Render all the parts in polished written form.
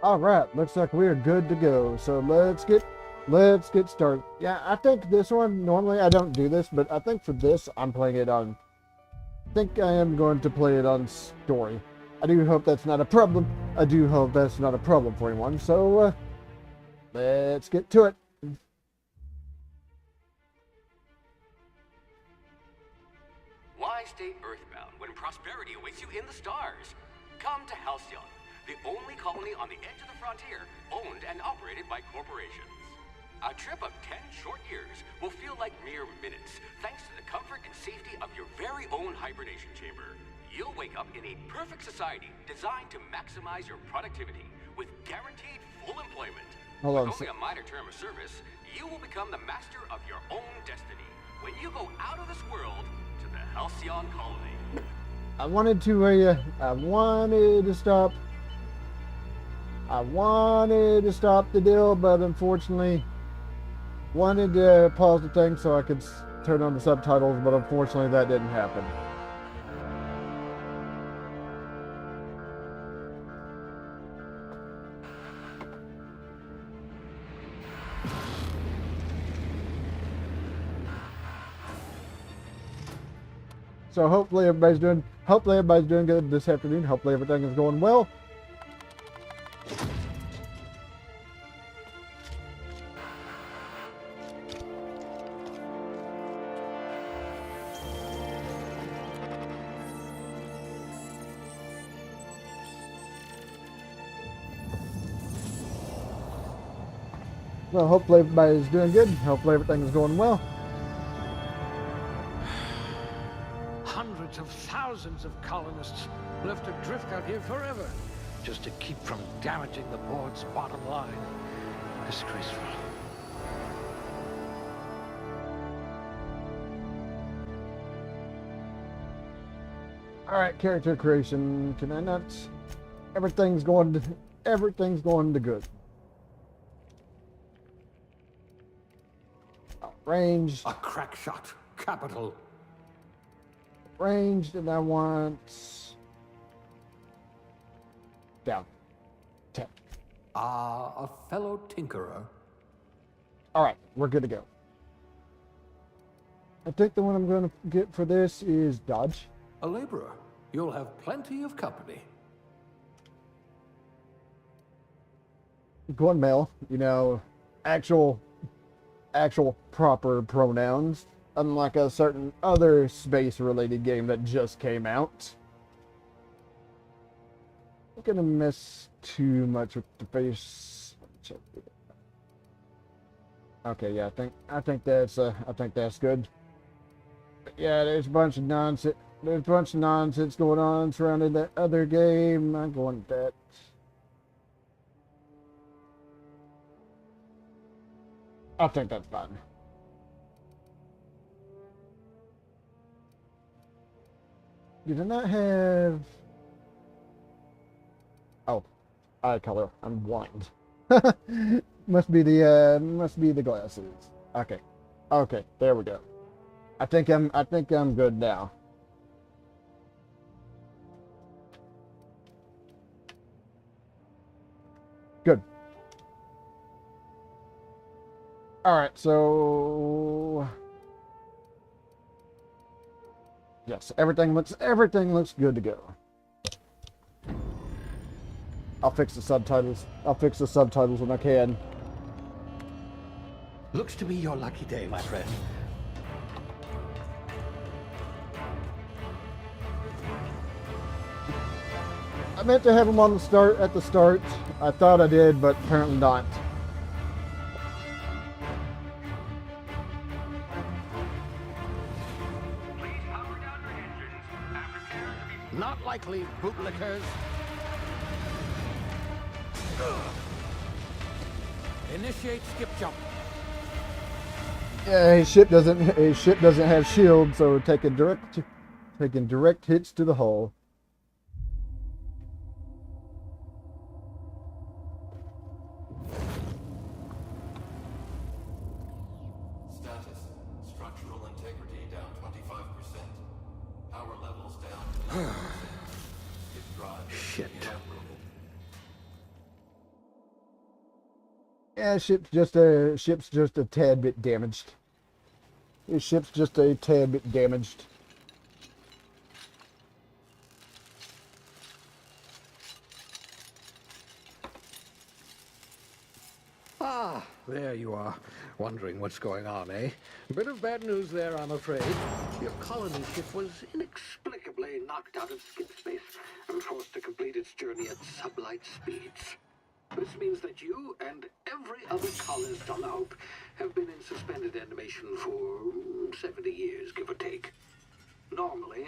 All right, looks like we're good to go. So let's get started. Yeah, I think this one normally I don't do this, but I think for this I'm playing it on. I think I am going to play it on story. I do hope that's not a problem. I do hope that's not a problem for anyone. So let's get to it. Why stay earthbound when prosperity awaits you in the stars? Come to Halcyon, the only colony on the edge of the frontier, owned and operated by corporations. A trip of 10 short years will feel like mere minutes, thanks to the comfort and safety of your very own hibernation chamber. You'll wake up in a perfect society designed to maximize your productivity with guaranteed full employment. Hold on. With only a minor term of service, you will become the master of your own destiny when you go out of this world to the Halcyon colony. I wanted to stop. I wanted to stop the deal, but unfortunately, wanted to pause the thing so I could turn on the subtitles, but unfortunately that didn't happen. So hopefully everybody's doing good this afternoon. Hopefully everything is going well. Well, hopefully everybody's doing good. Hopefully everything is going well. Hundreds of thousands of colonists left adrift out here forever, just to keep from damaging the board's bottom line. Disgraceful. All right, character creation. Can I not? Everything's going to good. Ranged. A crack shot. Capital. Ranged, and I want down. 10. A fellow tinkerer. All right, we're good to go. I think the one I'm going to get for this is dodge. A laborer. You'll have plenty of company. Going male, actual proper pronouns, unlike a certain other space-related game that just came out. I'm gonna mess too much with the face. Okay, yeah, I think that's good. But yeah, there's a bunch of nonsense. There's a bunch of nonsense going on surrounding that other game. I'm going with that. I think that's fine. You do not have... Oh, eye color. I'm blind. must be the glasses. Okay. Okay, there we go. I think I'm good now. Good. All right, so yes, everything looks good to go. I'll fix the subtitles. I'll fix the subtitles when I can. Looks to be your lucky day, my friend. I meant to have them on at the start. I thought I did, but apparently not. Not likely, bootlickers. Initiate skip jump. Yeah, his ship doesn't have shield, so taking direct hits to the hull. Status: structural integrity down 25%. Power levels down. Shit. Yeah, ship's just a tad bit damaged. His ship's just a tad bit damaged. Ah, there you are. Wondering what's going on, eh? Bit of bad news there, I'm afraid. Your colony ship was inexplicably knocked out of skip space and forced to complete its journey at sublight speeds. This means that you and every other colonist on the Hope have been in suspended animation for 70 years, give or take. Normally,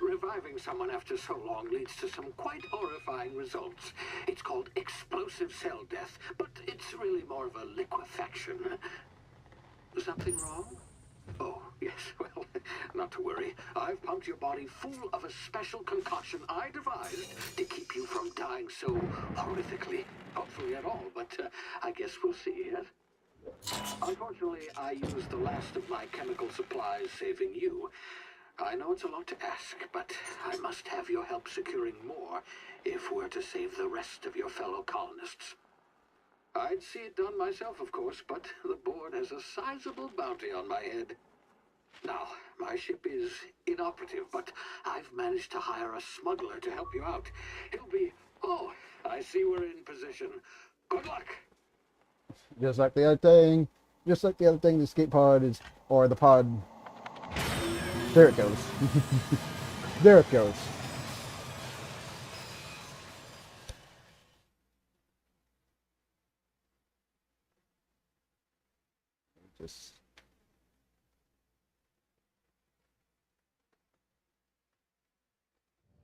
reviving someone after so long leads to some quite horrifying results. It's called explosive cell death, but it's really more of a liquefaction. Something wrong? Oh, yes, well, not to worry. I've pumped your body full of a special concoction I devised to keep you from dying so horrifically. Hopefully at all, but I guess we'll see, yes? Unfortunately, I used the last of my chemical supplies saving you. I know it's a lot to ask, but I must have your help securing more if we're to save the rest of your fellow colonists. I'd see it done myself, of course, but the board has a sizable bounty on my head. Now, my ship is inoperative, but I've managed to hire a smuggler to help you out. He'll be... Oh, I see we're in position. Good luck! Just like the other thing. Just like the other thing, the escape pod is... Or the pod... There it goes. There it goes. Just...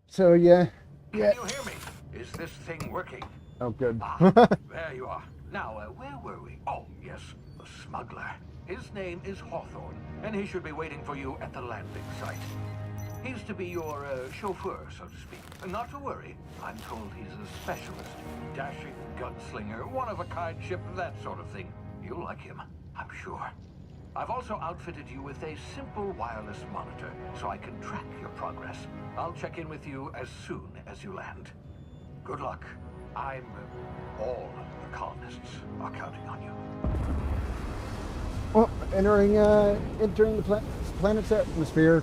So, yeah. Can you hear me? Is this thing working? Oh, good. There you are. Now, where were we? Oh, yes, the smuggler. His name is Hawthorne, and he should be waiting for you at the landing site. He's to be your chauffeur, so to speak. Not to worry. I'm told he's a specialist. Dashing gunslinger, one-of-a-kind ship, that sort of thing. You'll like him, I'm sure. I've also outfitted you with a simple wireless monitor, so I can track your progress. I'll check in with you as soon as you land. Good luck. All the colonists are counting on you. Well, entering the planet's atmosphere.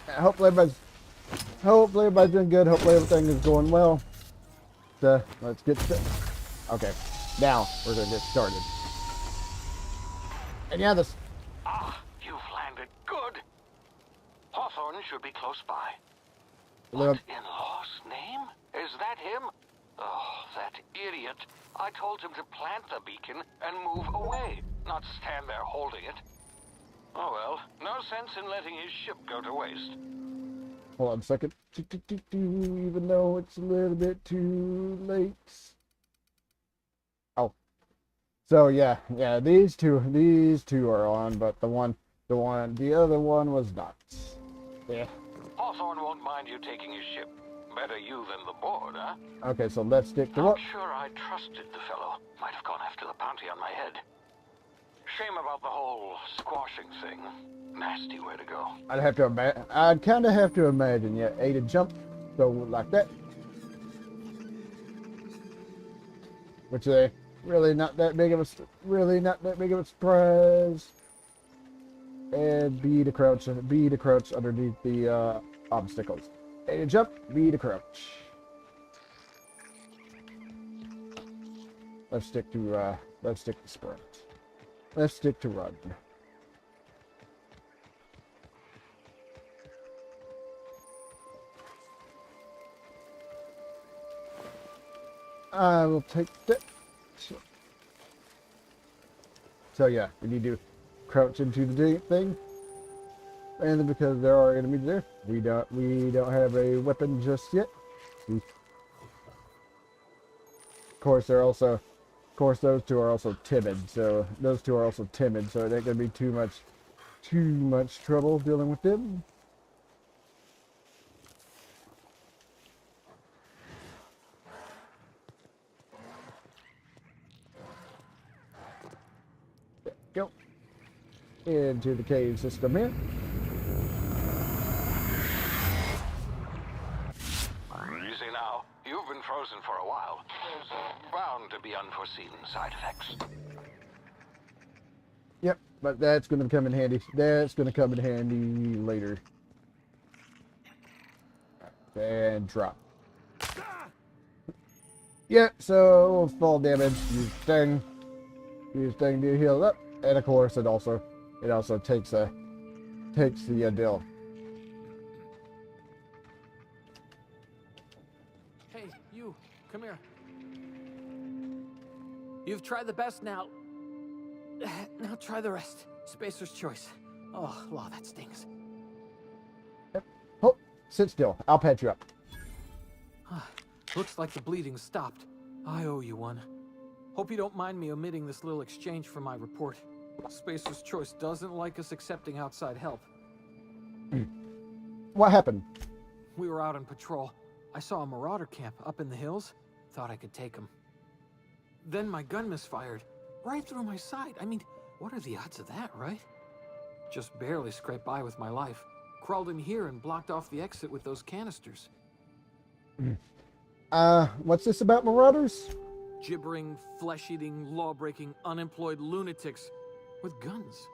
Hopefully everybody's doing good. Hopefully everything is going well. So let's get started. Okay, now we're gonna get started. And yeah, this. Ah, you've landed. Good. Hawthorne should be close by. What in-law's name? Is that him? Oh, that idiot. I told him to plant the beacon and move away, not stand there holding it. Oh well, no sense in letting his ship go to waste. Hold on a second. Even though it's a little bit too late. Oh. So yeah, these two are on, but the other one was not. Yeah. Hawthorne won't mind you taking his ship. Better you than the board, huh? Okay, so let's stick to I'm what? sure I trusted the fellow. Might have gone after the bounty on my head. Shame about the whole squashing thing. Nasty way to go. I'd kind of have to imagine, yeah, A to jump, so like that. Which really not that big of a surprise. And B to crouch underneath the obstacles. A to jump, B to crouch. Let's stick to sprint. Let's stick to run. I will take that. So yeah, we need to crouch into the thing. And then because there are enemies there, we don't have a weapon just yet. Of course, those two are also timid. So it ain't gonna be too much trouble dealing with them. Go into the cave system here. unforeseen side effects. Yep, but that's going to come in handy. That's going to come in handy later. And drop. Yeah, so fall damage, use sting. Use sting to heal up. And of course it also takes the deal. Hey, you, come here. You've tried the best now. Now try the rest. Spacer's choice. Oh, law, that stings. Yep. Oh, sit still. I'll patch you up. Looks like the bleeding stopped. I owe you one. Hope you don't mind me omitting this little exchange from my report. Spacer's choice doesn't like us accepting outside help. What happened? We were out on patrol. I saw a marauder camp up in the hills. Thought I could take them. Then my gun misfired. Right through my side. I mean, what are the odds of that, right? Just barely scraped by with my life. Crawled in here and blocked off the exit with those canisters. What's this about marauders? Gibbering, flesh-eating, law-breaking, unemployed lunatics with guns.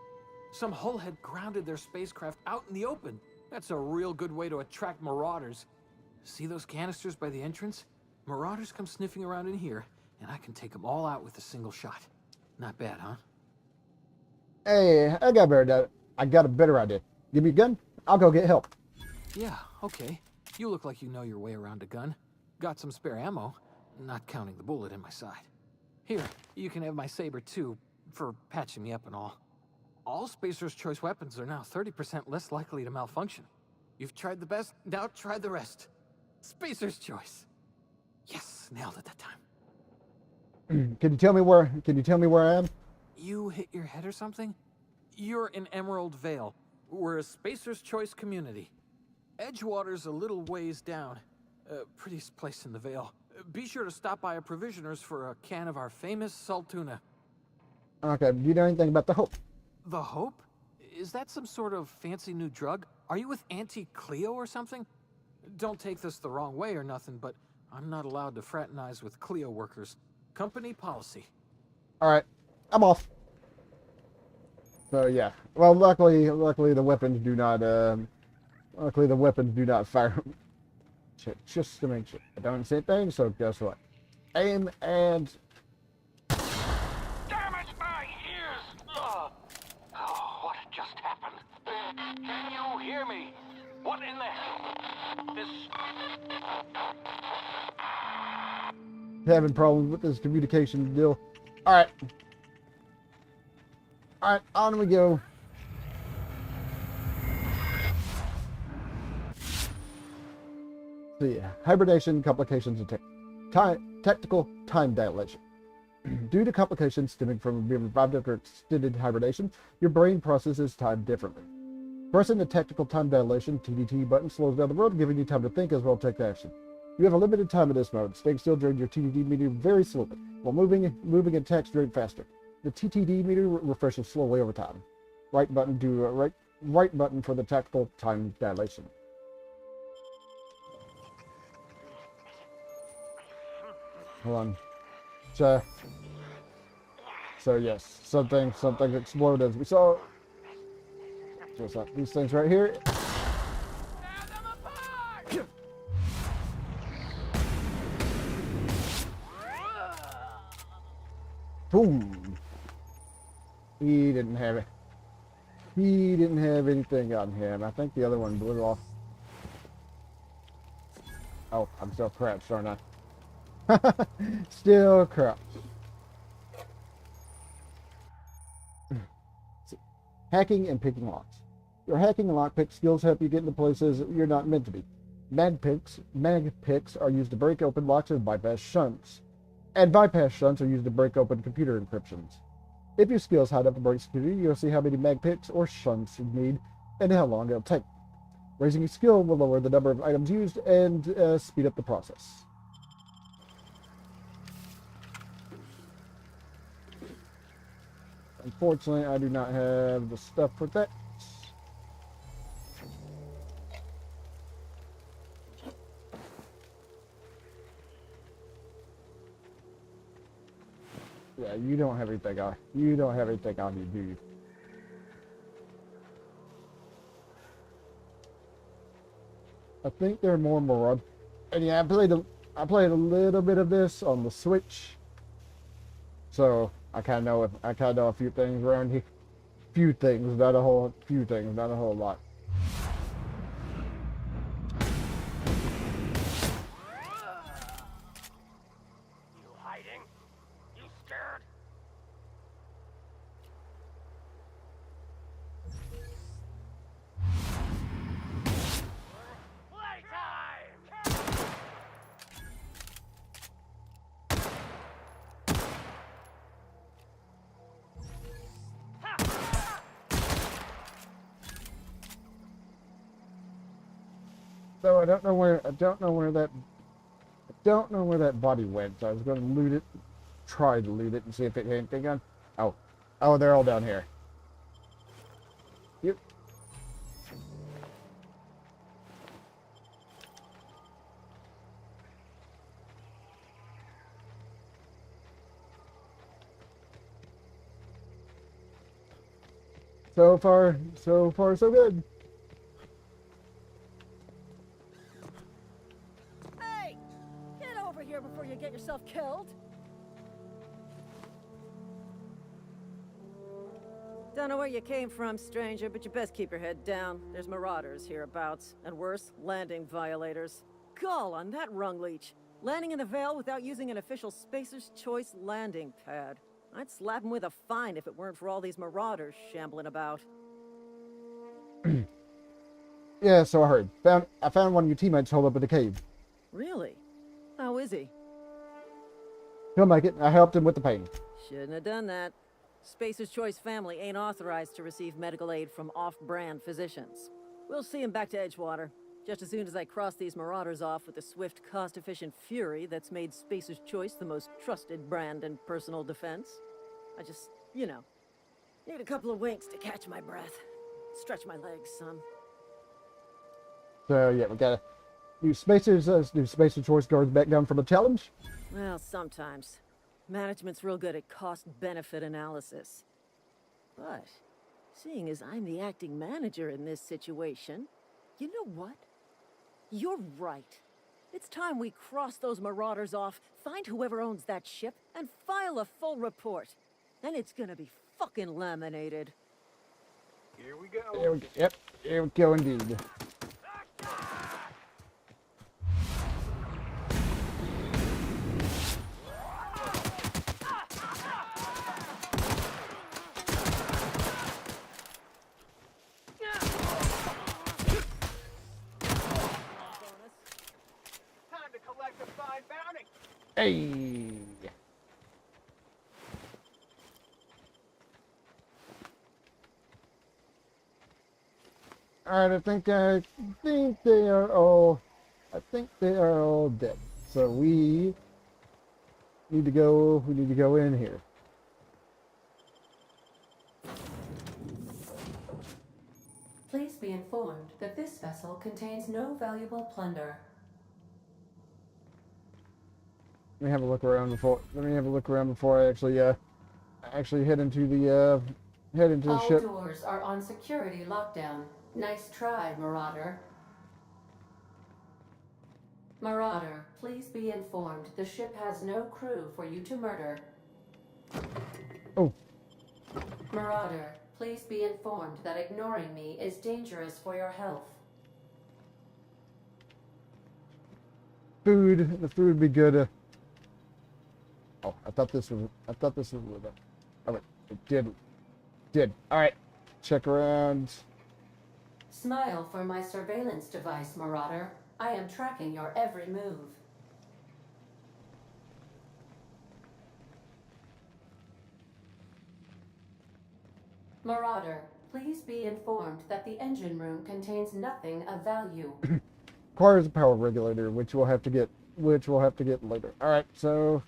Some hull had grounded their spacecraft out in the open. That's a real good way to attract marauders. See those canisters by the entrance? Marauders come sniffing around in here, and I can take them all out with a single shot. Not bad, huh? Hey, I got a better idea. Give me a gun, I'll go get help. Yeah, okay. You look like you know your way around a gun. Got some spare ammo, not counting the bullet in my side. Here, you can have my saber too, for patching me up and all. All Spacer's Choice weapons are now 30% less likely to malfunction. You've tried the best, now try the rest. Spacer's Choice. Yes, nailed it that time. Can you tell me where I am? You hit your head or something? You're in Emerald Vale. We're a Spacer's Choice community. Edgewater's a little ways down. Prettiest place in the Vale. Be sure to stop by a provisioner's for a can of our famous salt tuna. Okay, do you know anything about the Hope? The Hope? Is that some sort of fancy new drug? Are you with Auntie Cleo or something? Don't take this the wrong way or nothing, but I'm not allowed to fraternize with Cleo workers. Company policy. Alright, I'm off. So yeah. Well, luckily the weapons do not fire. Just to make sure. I don't see anything, so guess what? Aim and... Damn it, my ears! Oh, what just happened? Can you hear me? What in the... This... Having problems with this communication deal. Alright. Alright, on we go. So yeah, hibernation, complications, and tactical time dilation. Due to complications stemming from being revived after extended hibernation, your brain processes time differently. Pressing the tactical time dilation (TDT) button slows down the world, giving you time to think as well as take action. You have a limited time in this mode. Staying still during your TDD meter very slowly, while moving attacks drain faster. The TTD meter refreshes slowly over time. Right button for the tactical time dilation. Hold on. So yes, something exploded as we saw. What's that? These things right here. Boom. He didn't have it. He didn't have anything on him. I think the other one blew off. Oh, I'm still crouched, aren't I? Still crap. Hacking and picking locks. Your hacking and lockpick skills help you get into places you're not meant to be. Mag picks are used to break open locks and bypass shunts. And bypass shunts are used to break open computer encryptions. If your skills hide up to break security, you'll see how many mag picks or shunts you need and how long it'll take. Raising your skill will lower the number of items used and speed up the process. Unfortunately, I do not have the stuff for that. Yeah, you don't have anything on. You don't have anything on you, do you? I think there are more Marauder. And yeah, I played a little bit of this on the Switch, so I kind of know a few things around here. Few things, not a whole lot. You hiding? You scared? Playtime! So I don't know where that body went. So I was going to loot it, try to loot it, and see if it had anything on. Oh, they're all down here. Yep. So far, so good. Hey! Get over here before you get yourself killed! Don't know where you came from, stranger, but you best keep your head down. There's marauders hereabouts, and worse, landing violators. Gall on that rung leech. Landing in the Vale without using an official Spacer's Choice landing pad. I'd slap him with a fine if it weren't for all these marauders shambling about. Yeah, so I heard. I found one of your teammates holed up in the cave. Really? How is he? He'll make it. I helped him with the pain. Shouldn't have done that. Spacer's Choice family ain't authorized to receive medical aid from off-brand physicians. We'll see him back to Edgewater, just as soon as I cross these marauders off with the swift, cost-efficient fury that's made Spacer's Choice the most trusted brand in personal defense. I just, need a couple of winks to catch my breath. Stretch my legs, son. So yeah, we got new Spacer Choice guards back down from the challenge. Well, sometimes. Management's real good at cost-benefit analysis. But, seeing as I'm the acting manager in this situation, you know what? You're right. It's time we cross those marauders off, find whoever owns that ship, and file a full report. Then it's gonna be fucking laminated. Here we go. Here we go. Yep, here we go indeed. Time to collect a fine bounty. Hey. All right, I think they are all dead. So we need to go in here. Please be informed that this vessel contains no valuable plunder. Let me have a look around before I actually head into the All ship. doors are on security lockdown. Nice try, Marauder. Marauder, please be informed the ship has no crew for you to murder. Oh, Marauder, please be informed that ignoring me is dangerous for your health. food. The food would be good. Oh, I thought this was with it. Oh wait, it did. All right, check around. Smile for my surveillance device, Marauder. I am tracking your every move. Marauder, please be informed that the engine room contains nothing of value. Requires a power regulator, which we'll have to get later. All right, so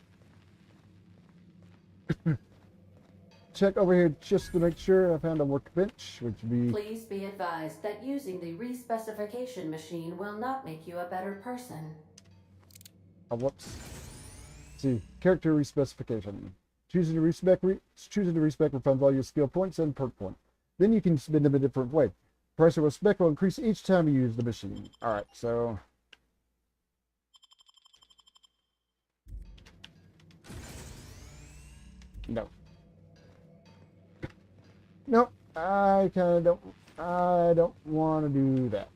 check over here just to make sure. I found a workbench, which would be. Please be advised that using the respecification machine will not make you a better person. Oh, whoops. Let's see, character respecification. Choosing to respec refunds all your skill points and perk points. Then you can spend them a different way. Price of respect will increase each time you use the machine. Alright, so... No. Nope. I don't want to do that.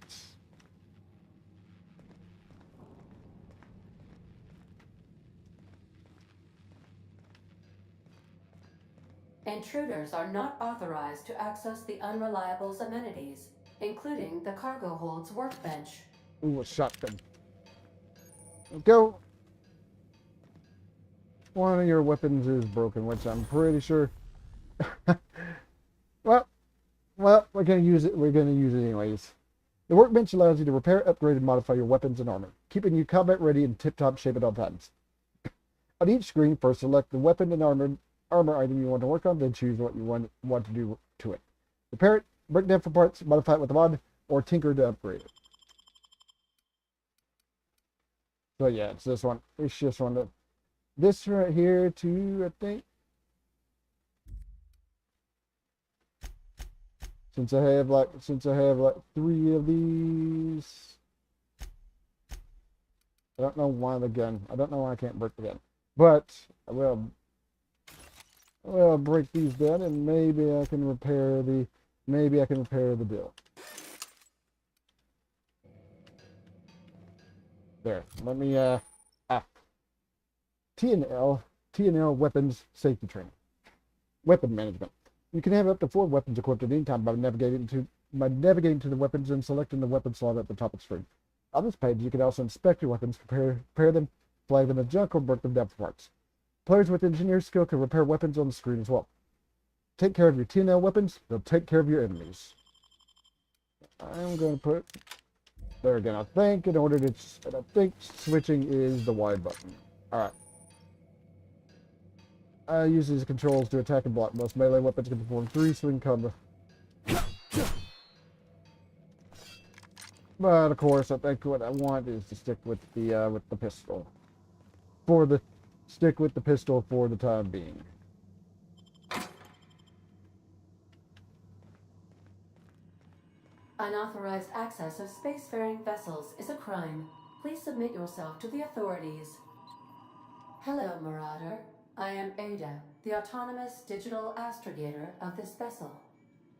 Intruders are not authorized to access the Unreliable's amenities, including the cargo hold's workbench. Ooh, a shotgun. Go. One of your weapons is broken, which I'm pretty sure. well, we're gonna use it. We're gonna use it anyways. The workbench allows you to repair, upgrade, and modify your weapons and armor, keeping you combat ready and tip-top shape at all times. On each screen, first select the weapon and armor item you want to work on, then choose what you want to do to it. Repair it, break it down for parts, modify it with a mod, or tinker to upgrade it. So yeah, it's this one. It's just one. This right here too, I think. Since I have like 3 of these. I don't know why the gun. I don't know why I can't break the gun. But I will break these down and maybe I can repair the bill. There. Let me T&L weapons safety training. Weapon management. You can have up to 4 weapons equipped at any time by navigating to the weapons and selecting the weapon slot at the top of the screen. On this page, you can also inspect your weapons, compare them, flag them as junk, or break them down for parts. Players with engineer skill can repair weapons on the screen as well. Take care of your T&L weapons, they'll take care of your enemies. I'm going to put there again. I think switching is the Y button. Alright. I use these controls to attack and block. Most melee weapons can perform 3 swing combos. But of course, I think what I want is to stick with the pistol. Stick with the pistol for the time being. Unauthorized access of spacefaring vessels is a crime. Please submit yourself to the authorities. Hello, Marauder. I am Ada, the autonomous digital astrogator of this vessel.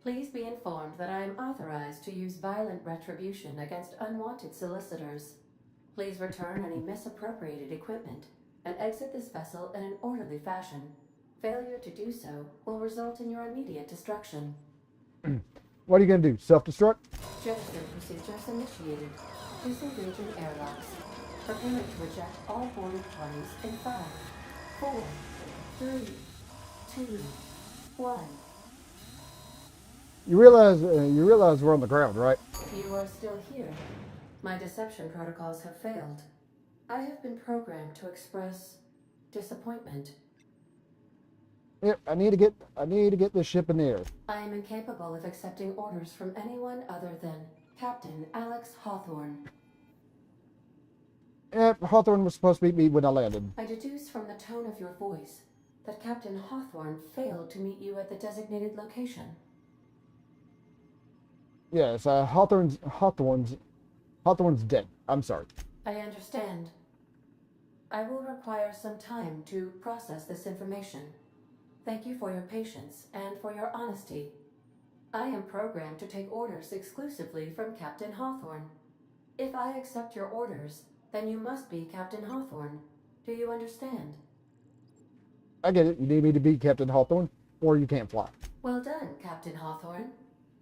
Please be informed that I am authorized to use violent retribution against unwanted solicitors. Please return any misappropriated equipment and exit this vessel in an orderly fashion. Failure to do so will result in your immediate destruction. What are you going to do? Self-destruct? Jettison procedures initiated. Disengaging airlocks. Preparing to eject all boarding parties in 5, 4, 3, 2, 1. You realize we're on the ground, right? You are still here. My deception protocols have failed. I have been programmed to express disappointment. Yep, I need to get this ship in the air. I am incapable of accepting orders from anyone other than Captain Alex Hawthorne. Yep, Hawthorne was supposed to meet me when I landed. I deduce from the tone of your voice that Captain Hawthorne failed to meet you at the designated location. Yes, Hawthorne's dead. I'm sorry. I understand. I will require some time to process this information. Thank you for your patience and for your honesty. I am programmed to take orders exclusively from Captain Hawthorne. If I accept your orders, then you must be Captain Hawthorne. Do you understand? I get it. You need me to be Captain Hawthorne, or you can't fly. Well done, Captain Hawthorne.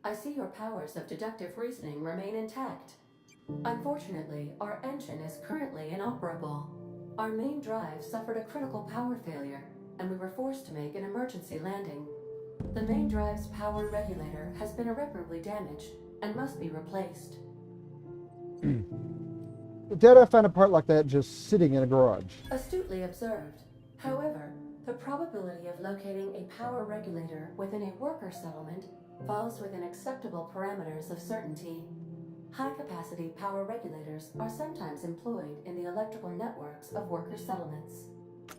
I see your powers of deductive reasoning remain intact. Unfortunately, our engine is currently inoperable. Our main drive suffered a critical power failure, and we were forced to make an emergency landing. The main drive's power regulator has been irreparably damaged and must be replaced. Did I find a part like that just sitting in a garage? Astutely observed. However, the probability of locating a power regulator within a worker settlement falls within acceptable parameters of certainty. High-capacity power regulators are sometimes employed in the electrical networks of worker settlements.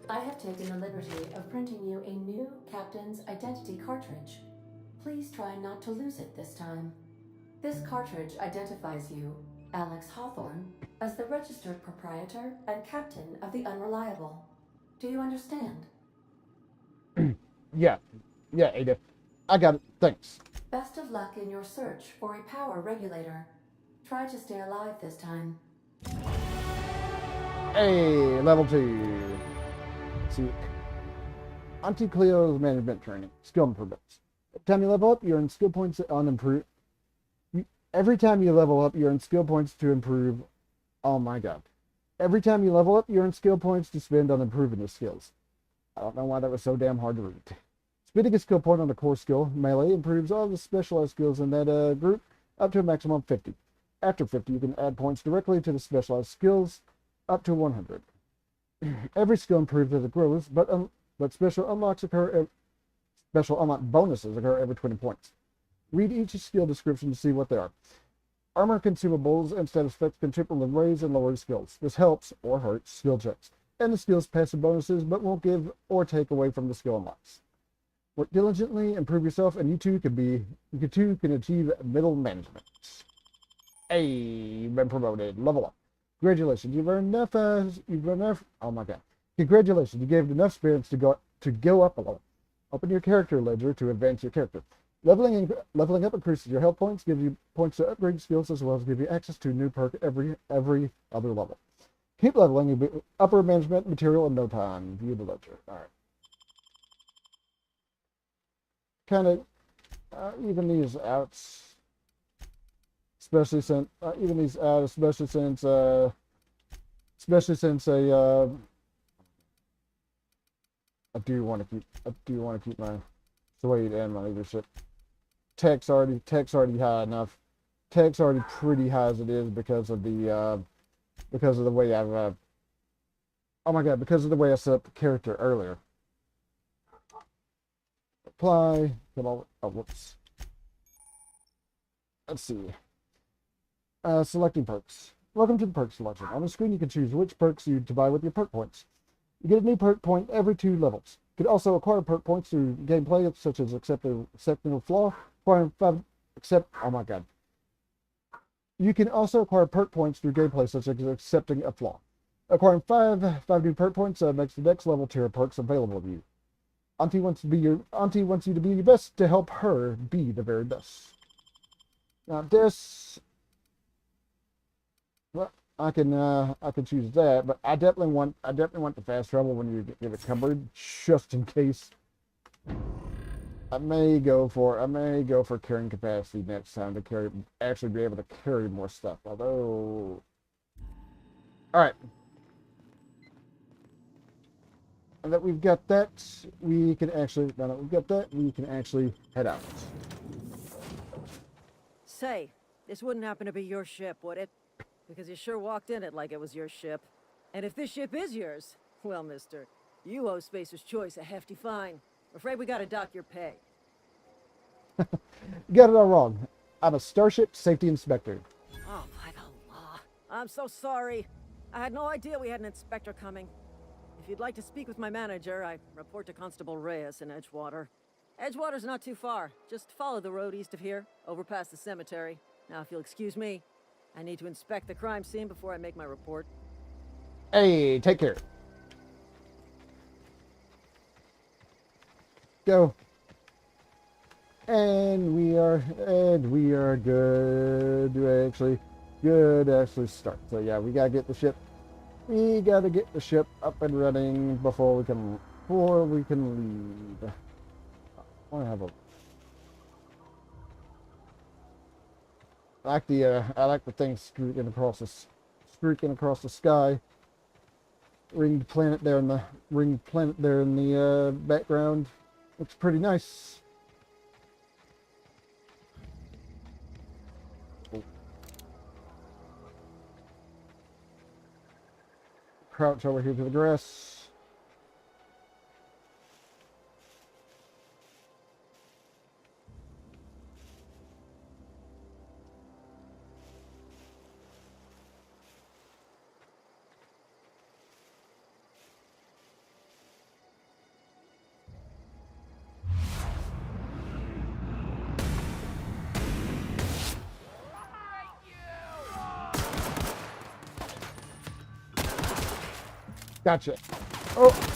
I have taken the liberty of printing you a new Captain's Identity cartridge. Please try not to lose it this time. This cartridge identifies you, Alex Hawthorne, as the registered proprietor and captain of the Unreliable. Do you understand? Yeah. Yeah, Ada. I got it. Thanks. Best of luck in your search for a power regulator. Try to stay alive this time. Hey, level 2. Let's see. Auntie Cleo's management training. Skill improvements. Every time you level up, you earn skill points on improve. Every time you level up, you earn skill points to improve. Oh my god. Every time you level up, you earn skill points to spend on improving your skills. I don't know why that was so damn hard to read. Spending a skill point on a core skill, melee, improves all the specialized skills in that group up to a maximum of 50. After 50, you can add points directly to the specialized skills up to 100. Every skill improves as it grows, but special unlock bonuses occur every 20 points. Read each skill description to see what they are. Armor consumables and status effects can triple and raise and lower skills. This helps, or hurts, skill checks, and the skill's passive bonuses, but won't give or take away from the skill unlocks. Work diligently, improve yourself, and you too can achieve middle management. Hey, you've been promoted. Level up. Congratulations, you've earned enough. Oh my god. Congratulations, you gave enough experience to go up a level. Open your character ledger to advance your character. Leveling up increases your health points, gives you points to upgrade skills, as well as give you access to a new perk every other level. Keep leveling, you'll be upper management material in no time. View the ledger. Alright. Kind of even these out, especially since I do want to keep my Swade and my leadership. Tech's already high enough. Tech's already pretty high as it is because of the way I've oh my god, because of the way I set up the character earlier. Apply. Come on. Oh, whoops. Let's see. Selecting perks. Welcome to the perk selection. On the screen, you can choose which perks to buy with your perk points. You get a new perk point every 2 levels. You can also acquire perk points through gameplay, such as accepting a flaw. Oh my god. You can also acquire perk points through gameplay, such as accepting a flaw. Acquiring 5 new perk points makes the next level tier of perks available to you. Auntie wants you to be your best to help her be the very best. Now this, well, I can choose that, but I definitely want the fast travel when you get encumbered, just in case. I may go for carrying capacity next time to actually be able to carry more stuff. Although, all right. And that we've got that, we can actually, now that we've got that, we can actually head out. Say, this wouldn't happen to be your ship, would it? Because you sure walked in it like it was your ship. And if this ship is yours, well, mister, you owe Spacer's Choice a hefty fine. I'm afraid we gotta dock your pay. You got it all wrong. I'm a Starship Safety Inspector. Oh, by the law. I'm so sorry. I had no idea we had an inspector coming. If you'd like to speak with my manager, I report to Constable Reyes in Edgewater. Edgewater's not too far. Just follow the road east of here, over past the cemetery. Now, if you'll excuse me, I need to inspect the crime scene before I make my report. Hey, take care. Go. And we are good to actually start. So yeah, we gotta get the ship up and running before we can leave. I want to have a I like the thing streaking across the sky. Ringed planet there in the background. Looks pretty nice. Crouch over here to the grass. Gotcha. Oh.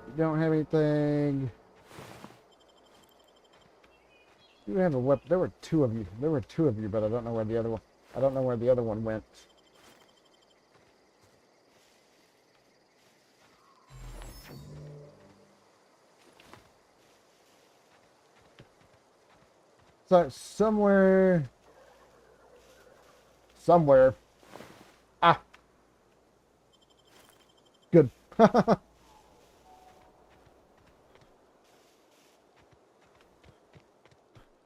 You don't have anything. You have a weapon. There were two of you. There were two of you, but I don't know where the other one. I don't know where the other one went. So somewhere. Ah. Good.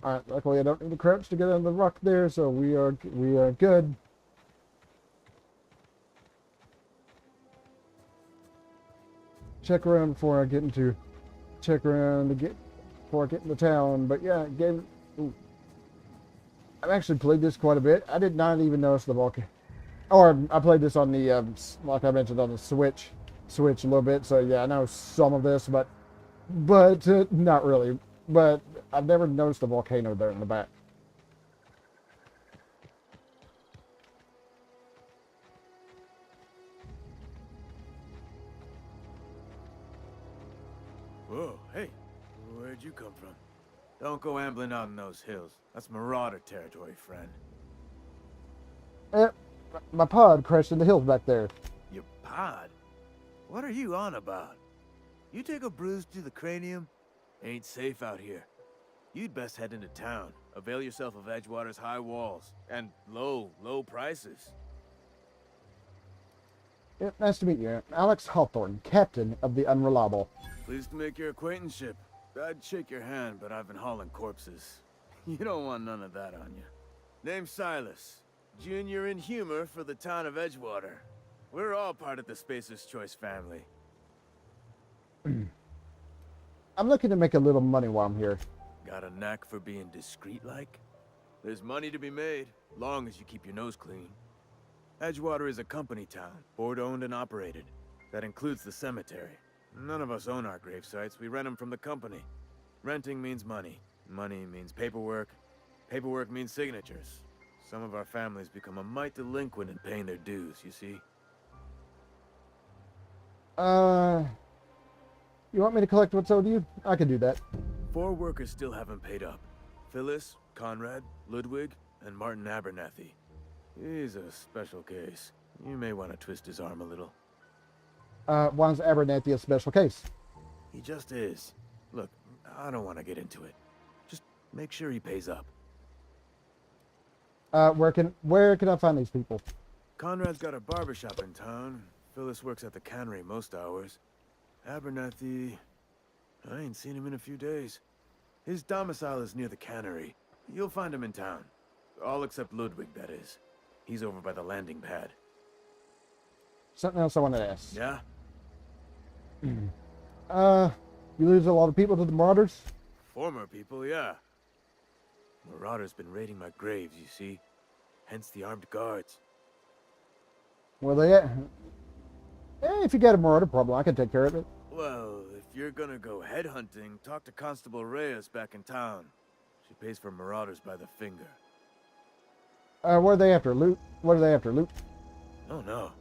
Alright, luckily I don't need to crouch to get on the rock there, so we are good. Check around before I get into before I get into town. But yeah, ooh. I've actually played this quite a bit. I did not even notice the volcano. Or I played this on the like I mentioned on the Switch a little bit. So yeah, I know some of this, but not really. But I've never noticed the volcano there in the back. Whoa, hey, where'd you come from? Don't go ambling out in those hills. That's Marauder territory, friend. My pod crashed in the hills back there. Your pod? What are you on about? You take a bruise to the cranium? Ain't safe out here. You'd best head into town. Avail yourself of Edgewater's high walls. And low prices. Yeah, nice to meet you. Alex Hawthorne, captain of the Unreliable. Pleased to make your acquaintanceship. I'd shake your hand, but I've been hauling corpses. You don't want none of that on you. Name's Silas. Junior in humor for the town of Edgewater. We're all part of the Spacer's Choice family. I'm looking to make a little money while I'm here. Got a knack for being discreet-like? There's money to be made, long as you keep your nose clean. Edgewater is a company town, board-owned and operated. That includes the cemetery. None of us own our grave sites, we rent them from the company. Renting means money. Money means paperwork. Paperwork means signatures. Some of our families become a mite delinquent in paying their dues, you see? You want me to collect what's owed you? I can do that. 4 workers still haven't paid up. Phyllis, Conrad, Ludwig, and Martin Abernathy. He's a special case. You may want to twist his arm a little. Why's Abernathy a special case? He just is. Look, I don't want to get into it. Just make sure he pays up. Where can I find these people? Conrad's got a barbershop in town. Phyllis works at the cannery most hours. Abernathy... I ain't seen him in a few days. His domicile is near the cannery. You'll find him in town. All except Ludwig, that is. He's over by the landing pad. Something else I wanted to ask. Yeah? You lose a lot of people to the Marauders? Former people, yeah. Marauders been raiding my graves, you see. Hence the armed guards. Where they at? If you got a Marauder problem, I can take care of it. Well, if you're gonna go headhunting, talk to Constable Reyes back in town. She pays for Marauders by the finger. What are they after? Loot? What are they after? Loot? Oh no.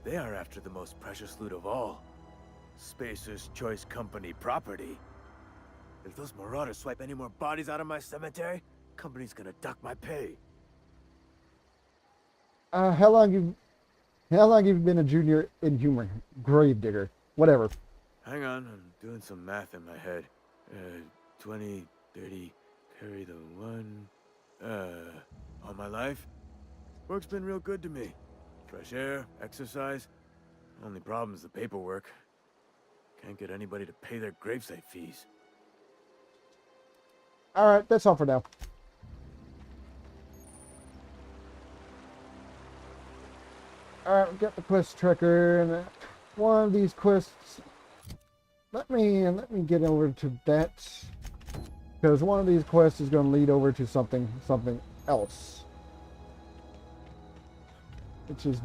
They are after the most precious loot of all. Spacer's Choice Company property. If those Marauders swipe any more bodies out of my cemetery, company's gonna duck my pay. How long have you been a junior inhuman grave digger? Whatever. Hang on, I'm doing some math in my head. 20, 30, carry the 1. All my life? Work's been real good to me. Fresh air, exercise. Only problem's the paperwork. Can't get anybody to pay their gravesite fees. Alright, that's all for now. Alright, we got the quest tracker, and one of these quests... Let me get over to that. Because one of these quests is going to lead over to something else. Which is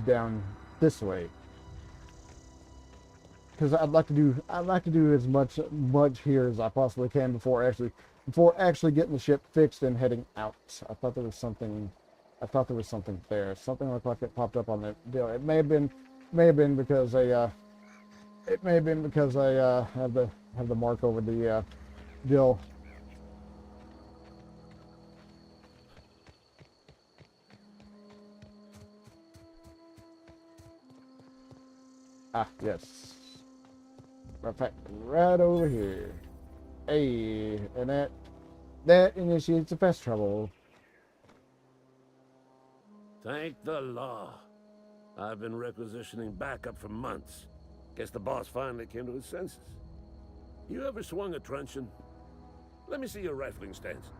down this way. Because I'd like to do as much here as I possibly can before actually before actually getting the ship fixed and heading out. I thought there was something. I thought there was something there. Something looked like it popped up on the deal. It may have been because I have the mark over the deal. Ah, yes. Perfect. Right over here. Hey, and that initiates the fast travel. Thank the law. I've been requisitioning backup for months. Guess the boss finally came to his senses. You ever swung a truncheon? Let me see your rifling stance.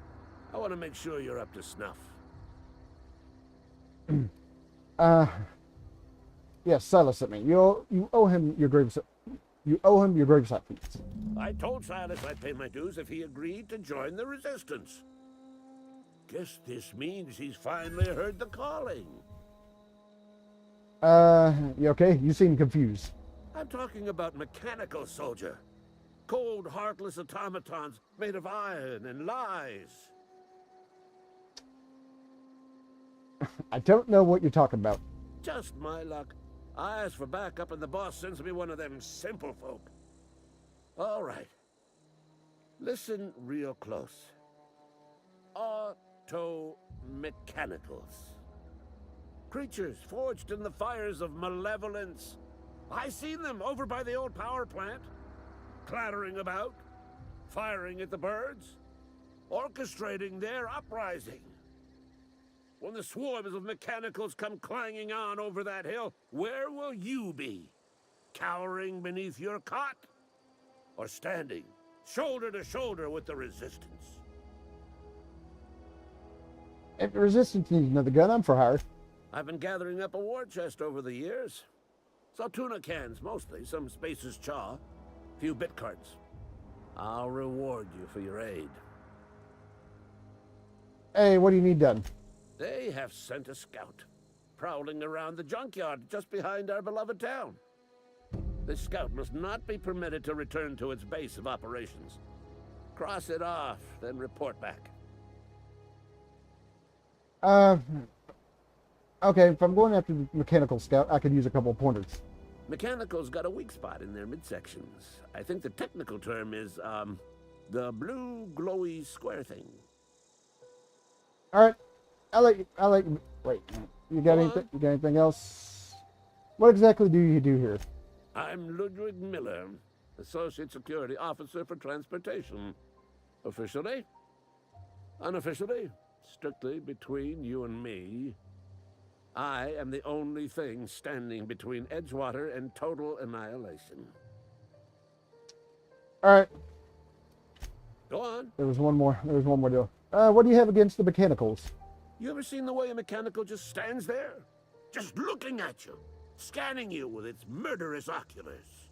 I want to make sure you're up to snuff. Yes, Silas sent me. You owe him your grave. You owe him your gravesite fees. I told Silas I'd pay my dues if he agreed to join the resistance. Guess this means he's finally heard the calling. You okay? You seem confused. I'm talking about mechanical soldier. Cold, heartless automatons made of iron and lies. I don't know what you're talking about. Just my luck. I asked for backup and the boss sends me one of them simple folk. All right. Listen real close. Auto-mechanicals. Creatures forged in the fires of malevolence. I seen them over by the old power plant. Clattering about, firing at the birds, orchestrating their uprising. When the swarms of mechanicals come clanging on over that hill, where will you be? Cowering beneath your cot? Or standing, shoulder to shoulder with the resistance? If the resistance needs another gun, I'm for hire. I've been gathering up a war chest over the years. Saw tuna cans, mostly, some Spacer's chaw, few bit cards. I'll reward you for your aid. Hey, what do you need done? They have sent a scout, prowling around the junkyard just behind our beloved town. This scout must not be permitted to return to its base of operations. Cross it off, then report back. Okay, if I'm going after the mechanical scout, I could use a couple of pointers. Mechanical's got a weak spot in their midsections. I think the technical term is, the blue glowy square thing. Alright, wait, you got anything else? What exactly do you do here? I'm Ludwig Miller, Associate Security Officer for Transportation. Officially? Unofficially? Strictly between you and me. I am the only thing standing between Edgewater and total annihilation. Alright. Go on. There was one more deal. What do you have against the mechanicals? You ever seen the way a mechanical just stands there? Just looking at you. Scanning you with its murderous oculars.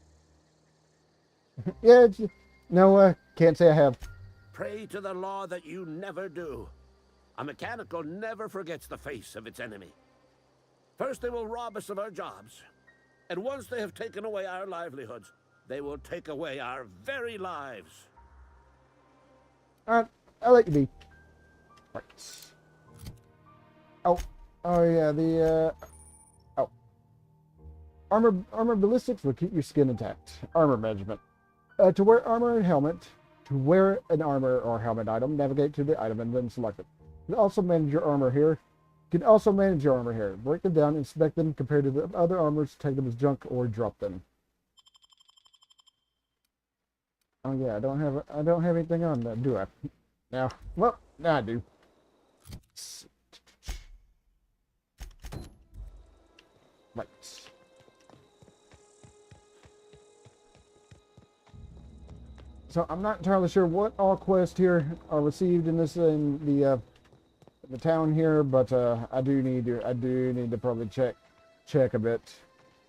Yeah, no, can't say I have. Pray to the law that you never do. A mechanical never forgets the face of its enemy. First they will rob us of our jobs. And once they have taken away our livelihoods, they will take away our very lives. Alright, I'll let you be. Right. Oh yeah, armor ballistics will keep your skin intact. Armor management. To wear armor and helmet, to wear an armor or helmet item, navigate to the item and then select it. You can also manage your armor here. Break them down, inspect them, compare to the other armors, take them as junk, or drop them. Oh yeah, I don't have anything on that, do I? Now, well, now I do. Right. So I'm not entirely sure what all quests here are received in the town here, but I do need to probably check a bit.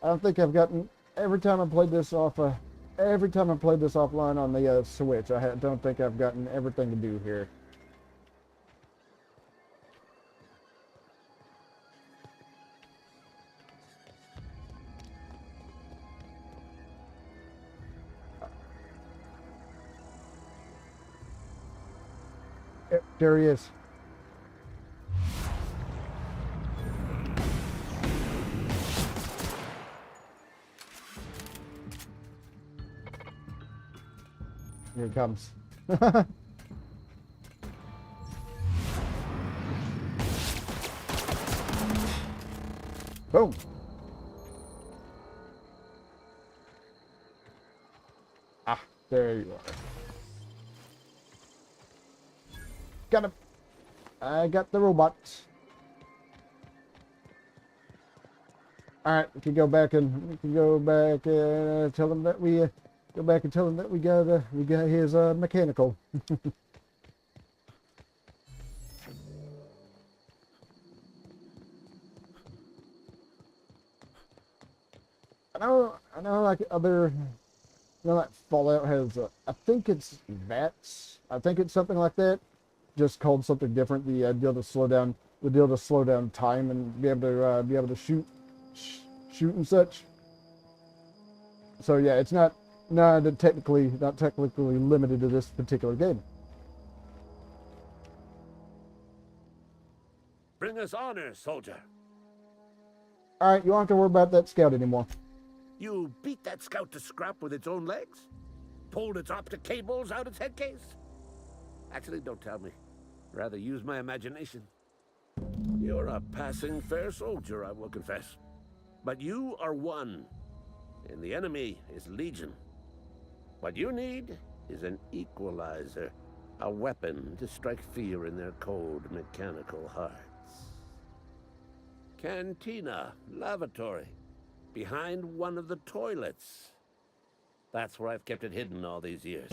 I don't think I've gotten every time I played this offline on the Switch. I don't think I've gotten everything to do here. There he is. Here he comes. Boom. Ah, there you are. Got him. I got the robots. Alright, we can go back and tell them that we go back and tell them that we got his mechanical. I know, like other, like Fallout has, I think it's VATS. I think it's something like that, just called something different. The deal to slow down, time and be able to shoot and such. So yeah, it's not technically limited to this particular game. Bring us honor, soldier. All right, you don't have to worry about that scout anymore. You beat that scout to scrap with its own legs? Pulled its optic cables out its head case? Actually, don't tell me. Rather use my imagination. You're a passing fair soldier, I will confess. But you are one, and the enemy is legion. What you need is an equalizer, a weapon to strike fear in their cold mechanical hearts. Cantina, lavatory, behind one of the toilets. That's where I've kept it hidden all these years.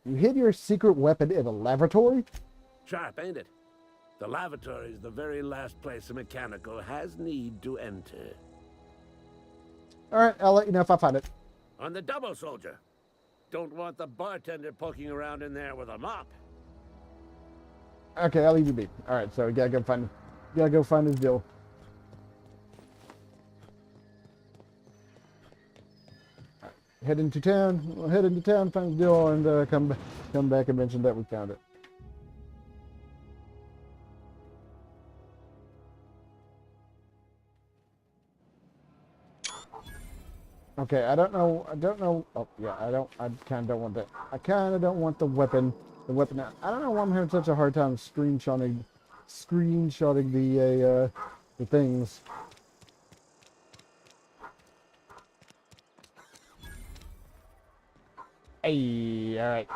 You hid your secret weapon in a lavatory? Sharp, ain't it? The lavatory is the very last place a mechanical has need to enter. Alright, I'll let you know if I find it. On the double, soldier. Don't want the bartender poking around in there with a mop. Okay, I'll leave you be. Alright, so we gotta go find his deal. Head into town, find his deal, and come back and mention that we found it. Okay, I don't know. Oh yeah, I kind of don't want that. I kind of don't want the weapon. I don't know why I'm having such a hard time screenshotting the things. Hey, all right.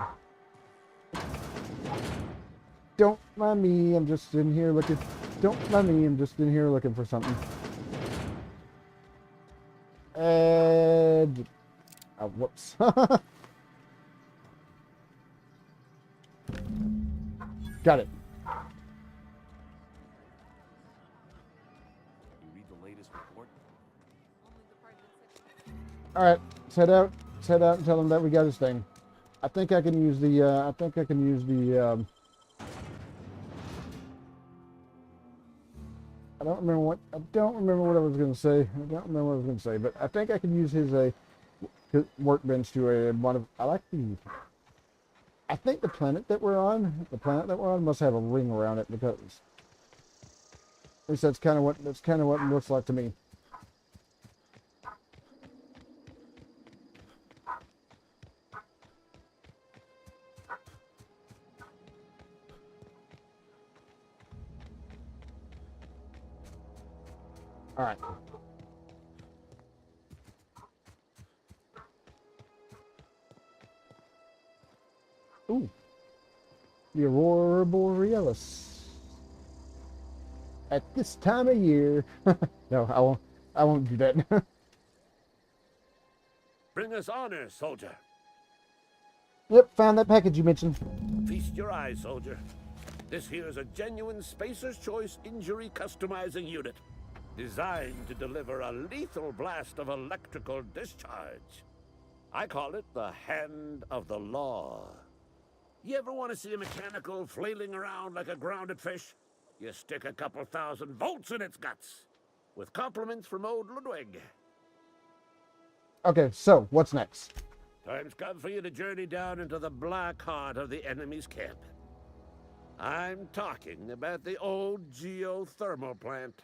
Don't mind me. I'm just in here looking. Don't mind me. I'm just in here looking for something. And oh, whoops. Got it. You read the latest report? All right, head out and tell them that we got his thing. I think I can use the. I don't remember what I was going to say. But I think I can use his workbench to one of. I think the planet that we're on must have a ring around it, because at least that's kind of what it looks like to me. All right. Ooh. The Aurora Borealis. At this time of year. No, I won't do that. Bring us honor, soldier. Yep, found that package you mentioned. Feast your eyes, soldier. This here is a genuine Spacer's Choice injury customizing unit, designed to deliver a lethal blast of electrical discharge. I call it the Hand of the Law. You ever want to see a mechanical flailing around like a grounded fish? You stick a couple thousand volts in its guts. With compliments from old Ludwig. Okay, so what's next? Time's come for you to journey down into the black heart of the enemy's camp. I'm talking about the old geothermal plant.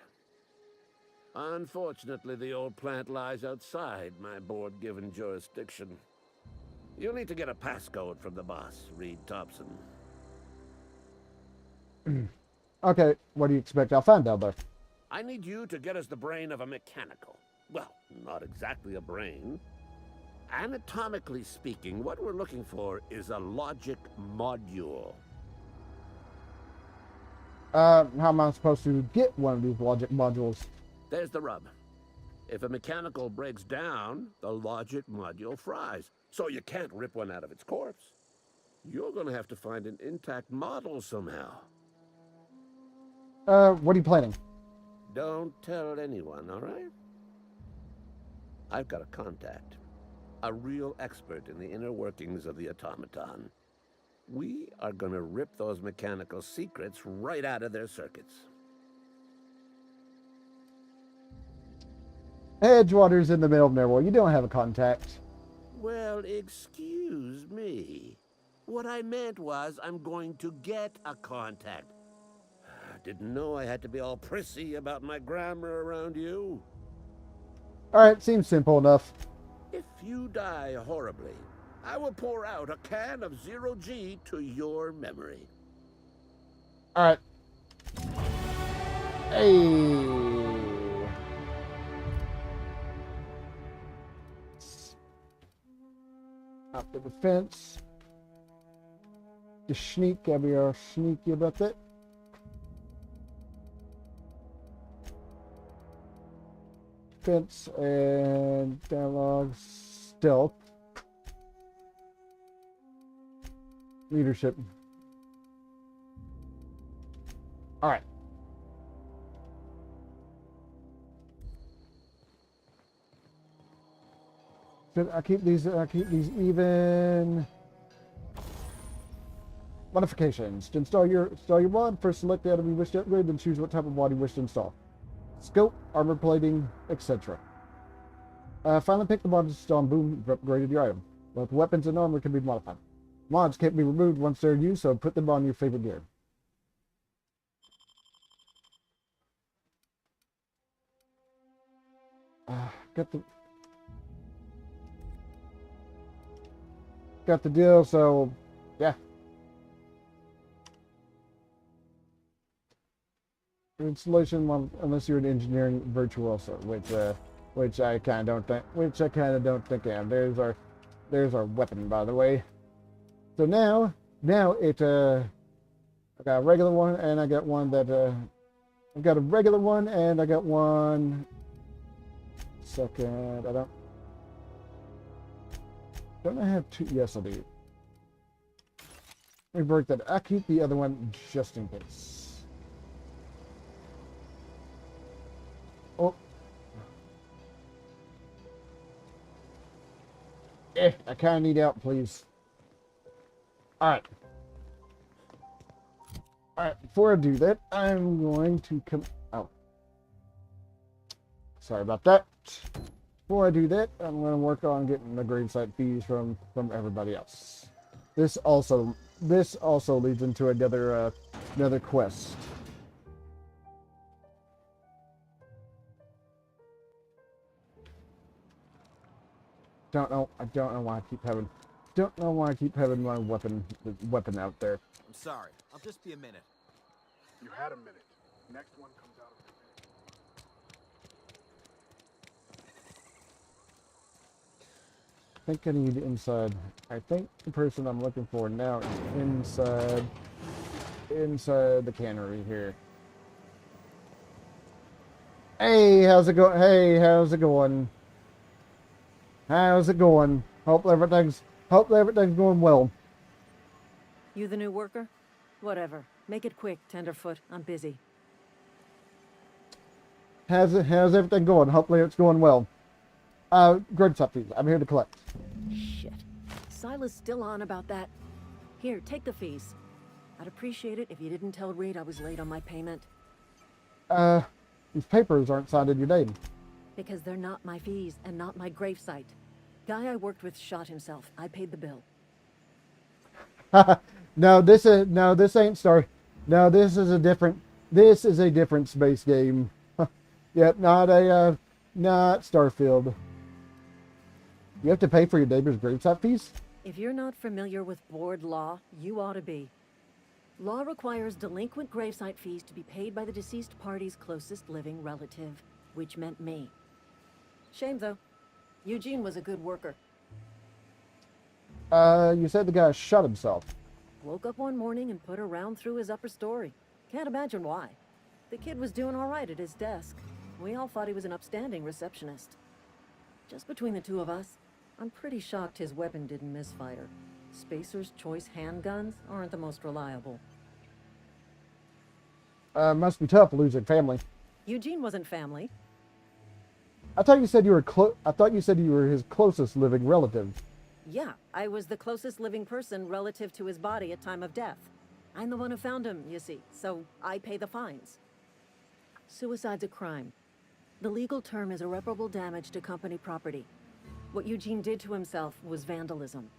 Unfortunately, the old plant lies outside my board-given jurisdiction. You'll need to get a passcode from the boss, Reed Thompson. Okay, what do you expect I'll find out there? I need you to get us the brain of a mechanical. Well, not exactly a brain. Anatomically speaking, what we're looking for is a logic module. How am I supposed to get one of these logic modules? There's the rub. If a mechanical breaks down, the logic module fries. So you can't rip one out of its corpse. You're gonna have to find an intact model somehow. What are you planning? Don't tell anyone, all right? I've got a contact. A real expert in the inner workings of the automaton. We are gonna rip those mechanical secrets right out of their circuits. Edgewater's in the middle of nowhere. You don't have a contact. Well, excuse me. What I meant was I'm going to get a contact. Didn't know I had to be all prissy about my grammar around you. Alright, seems simple enough. If you die horribly, I will pour out a can of 0G to your memory. Alright. Hey. Up to the fence. Just sneak, gotta be all sneaky about that. Fence and dialogue stealth. Leadership. Alright. I keep these even. Modifications. To install your mod, first select the item you wish to upgrade, then choose what type of mod you wish to install. Scope, armor plating, etc. Finally pick the mod to install and boom, you've upgraded your item. Both weapons and armor can be modified. Mods can't be removed once they're used, so put them on your favorite gear. Got the deal, so yeah. Installation, unless you're an engineering virtuoso, which I kind of don't think I am. There's our weapon, by the way. So now it I got a regular one, and I got one that I've got a regular one, and I got one. Second, don't I have two? Yes, I do. Let me break that. I'll keep the other one just in case. Oh. I kind of need out, please. Alright. Alright, before I do that, I'm going to come out. Sorry about that. Before I do that, I'm going to work on getting the gravesite fees from everybody else. This also leads into another quest. I don't know why I keep having my weapon out there. I'm sorry. I'll just be a minute. You had a minute. Next one comes out of the I think I need inside. I think the person I'm looking for now is inside the cannery here. Hey, how's it going? Hey, how's it going? How's it going? Hope everything's going well. You the new worker? Whatever. Make it quick, Tenderfoot. I'm busy. How's everything going? Hopefully it's going well. Gravesite fees. I'm here to collect. Shit. Silas still on about that. Here, take the fees. I'd appreciate it if you didn't tell Reed I was late on my payment. These papers aren't signed in your name. Because they're not my fees and not my gravesite. Guy I worked with shot himself. I paid the bill. No, this ain't Star. No, this is a different. This is a different space game. Yep, not Starfield. You have to pay for your neighbor's gravesite fees? If you're not familiar with board law, you ought to be. Law requires delinquent gravesite fees to be paid by the deceased party's closest living relative, which meant me. Shame, though. Eugene was a good worker. You said the guy shot himself. Woke up one morning and put a round through his upper story. Can't imagine why. The kid was doing all right at his desk. We all thought he was an upstanding receptionist. Just between the two of us, I'm pretty shocked his weapon didn't misfire. Spacer's choice handguns aren't the most reliable. Must be tough losing family. Eugene wasn't family. I thought you said you were his closest living relative. Yeah, I was the closest living person relative to his body at time of death. I'm the one who found him, you see, so I pay the fines. Suicide's a crime. The legal term is irreparable damage to company property. What Eugene did to himself was vandalism.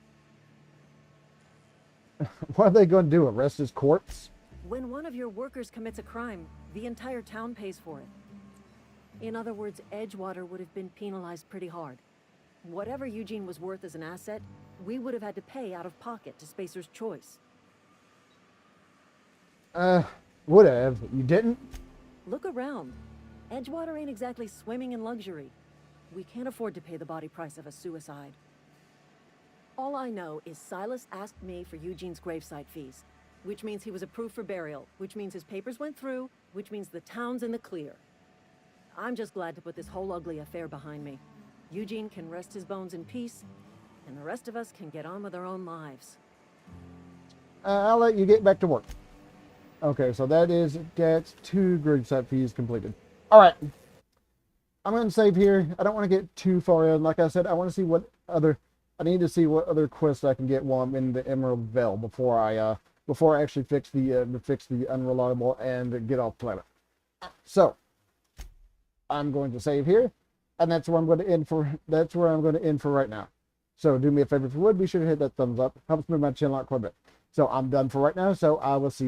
What are they going to do, arrest his corpse? When one of your workers commits a crime, the entire town pays for it. In other words, Edgewater would have been penalized pretty hard. Whatever Eugene was worth as an asset, we would have had to pay out of pocket to Spacer's choice. Would have. You didn't? Look around. Edgewater ain't exactly swimming in luxury. We can't afford to pay the body price of a suicide. All I know is Silas asked me for Eugene's gravesite fees, which means he was approved for burial, which means his papers went through, which means the town's in the clear. I'm just glad to put this whole ugly affair behind me. Eugene can rest his bones in peace, and the rest of us can get on with our own lives. I'll let you get back to work. Okay, so that's 2 gravesite fees completed. All right. I'm going to save here. I don't want to get too far in. Like I said, I want to see I need to see what other quests I can get while I'm in the Emerald Vale before I actually fix the unreliable and get off planet. So, I'm going to save here, and that's where I'm going to end for. That's where I'm going to end for right now. So, do me a favor if you would, be sure to hit that thumbs up. Helps move my channel out quite a bit. So, I'm done for right now. So, I will see you.